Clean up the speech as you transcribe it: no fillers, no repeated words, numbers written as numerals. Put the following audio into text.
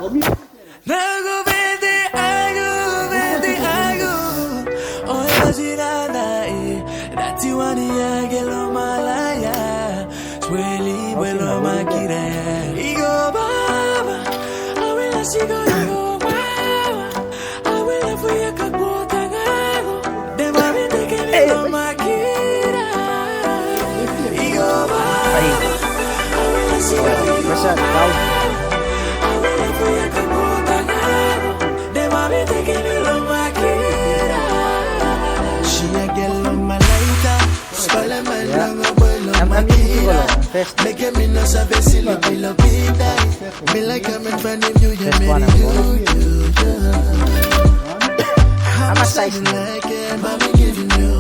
나고 베데 아고 오야지나 나이 라티와니야 겔로 말아야 sweli vuelo makira igo baba awela sigo igo baba awela fuya kakota ngago de mami te que lo makira igo baba awela sigo igo baba awela fuya kakota ngago de mami te que lo makira she a gelo malaita spala malanga make me no sabe si lo vida me like I'm in front of you you made you I'm a size like it but me giving you